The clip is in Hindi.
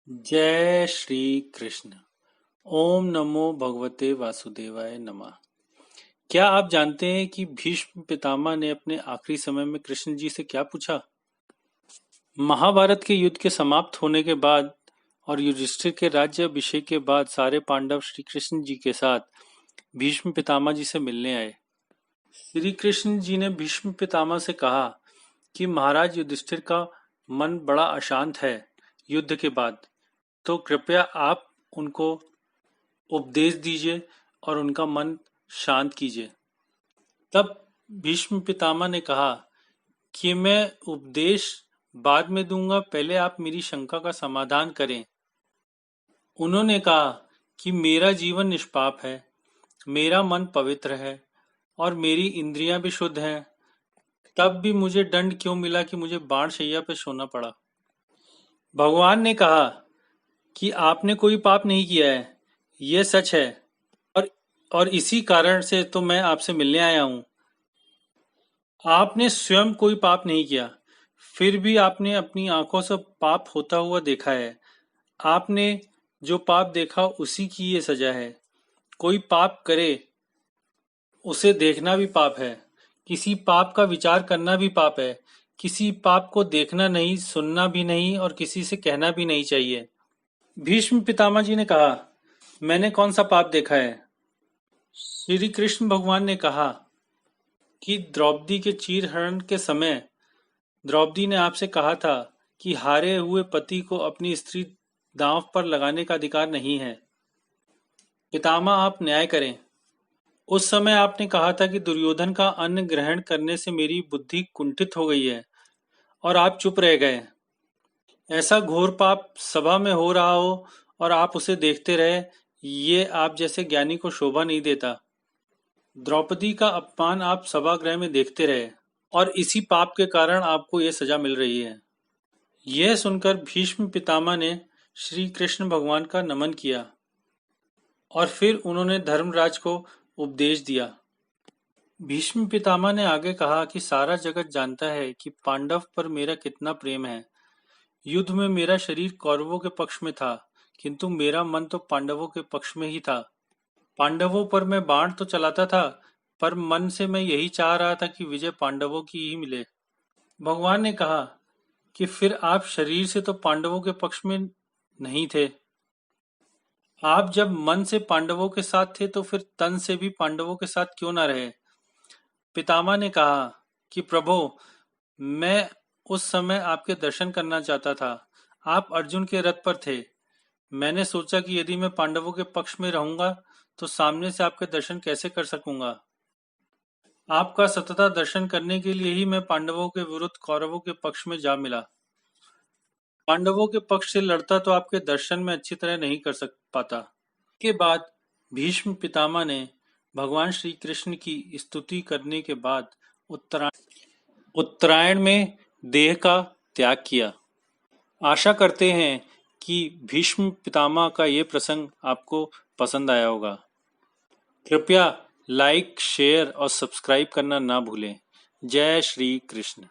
जय श्री कृष्ण। ओम नमो भगवते वासुदेवाय नमः। क्या आप जानते हैं कि भीष्म पितामह ने अपने आखिरी समय में कृष्ण जी से क्या पूछा? महाभारत के युद्ध के समाप्त होने के बाद और युधिष्ठिर के राज्य अभिषेक के बाद सारे पांडव श्री कृष्ण जी के साथ भीष्म पितामह जी से मिलने आए। श्री कृष्ण जी ने भीष्म पितामह से कहा कि महाराज युधिष्ठिर का मन बड़ा अशांत है युद्ध के बाद, तो कृपया आप उनको उपदेश दीजिए और उनका मन शांत कीजिए। तब भीष्म पितामह ने कहा कि मैं उपदेश बाद में दूंगा, पहले आप मेरी शंका का समाधान करें। उन्होंने कहा कि मेरा जीवन निष्पाप है, मेरा मन पवित्र है और मेरी इंद्रियां भी शुद्ध हैं, तब भी मुझे दंड क्यों मिला कि मुझे बाण शैया पर सोना पड़ा। भगवान ने कहा कि आपने कोई पाप नहीं किया है, यह सच है, और और इसी कारण से तो मैं आपसे मिलने आया हूं। आपने स्वयं कोई पाप नहीं किया, फिर भी आपने अपनी आंखों से पाप होता हुआ देखा है। आपने जो पाप देखा उसी की ये सजा है। कोई पाप करे उसे देखना भी पाप है, किसी पाप का विचार करना भी पाप है, किसी पाप को देखना नहीं, सुनना भी नहीं और किसी से कहना भी नहीं चाहिए। भीष्म पितामह जी ने कहा, मैंने कौन सा पाप देखा है? श्री कृष्ण भगवान ने कहा कि द्रौपदी के चीरहरण के समय द्रौपदी ने आपसे कहा था कि हारे हुए पति को अपनी स्त्री दांव पर लगाने का अधिकार नहीं है। पितामह, आप न्याय करें। उस समय आपने कहा था कि दुर्योधन का अन्न ग्रहण करने से मेरी बुद्धि कुंठित हो गई है, और आप चुप रह गए। ऐसा घोर पाप सभा में हो रहा हो और आप उसे देखते रहे, ये आप जैसे ज्ञानी को शोभा नहीं देता। द्रौपदी का अपमान आप सभागृह में देखते रहे, और इसी पाप के कारण आपको यह सजा मिल रही है। यह सुनकर भीष्म पितामह ने श्री कृष्ण भगवान का नमन किया और फिर उन्होंने धर्मराज को उपदेश दिया। भीष्म पितामह ने आगे कहा कि सारा जगत जानता है कि पांडव पर मेरा कितना प्रेम है। युद्ध में मेरा शरीर कौरवों के पक्ष में था, किंतु मेरा मन तो पांडवों के पक्ष में ही था। पांडवों पर मैं बाण तो चलाता था, पर मन से मैं यही चाह रहा था कि विजय पांडवों की ही मिले। भगवान ने कहा कि फिर आप शरीर से तो पांडवों के पक्ष में नहीं थे। आप जब मन से पांडवों के साथ थे तो फिर तन से भी पांडवों के साथ क्यों ना रहे? पितामह ने कहा कि प्रभु, मैं उस समय आपके दर्शन करना चाहता था। आप अर्जुन के रथ पर थे। मैंने सोचा कि यदि मैं पांडवों के पक्ष में रहूंगा तो सामने से आपके दर्शन कैसे कर सकूंगा। आपका सतता दर्शन करने के लिए ही मैं पांडवों के विरुद्ध कौरवों के पक्ष में जा मिला। पांडवों के पक्ष से लड़ता तो आपके दर्शन में अच्छी तरह नहीं कर सक पाता। के बाद भीष्म पितामह ने भगवान श्री कृष्ण की स्तुति करने के बाद उत्तरायण में देह का त्याग किया। आशा करते हैं कि भीष्म पितामह का ये प्रसंग आपको पसंद आया होगा। कृपया लाइक, शेयर और सब्सक्राइब करना ना भूलें। जय श्री कृष्ण।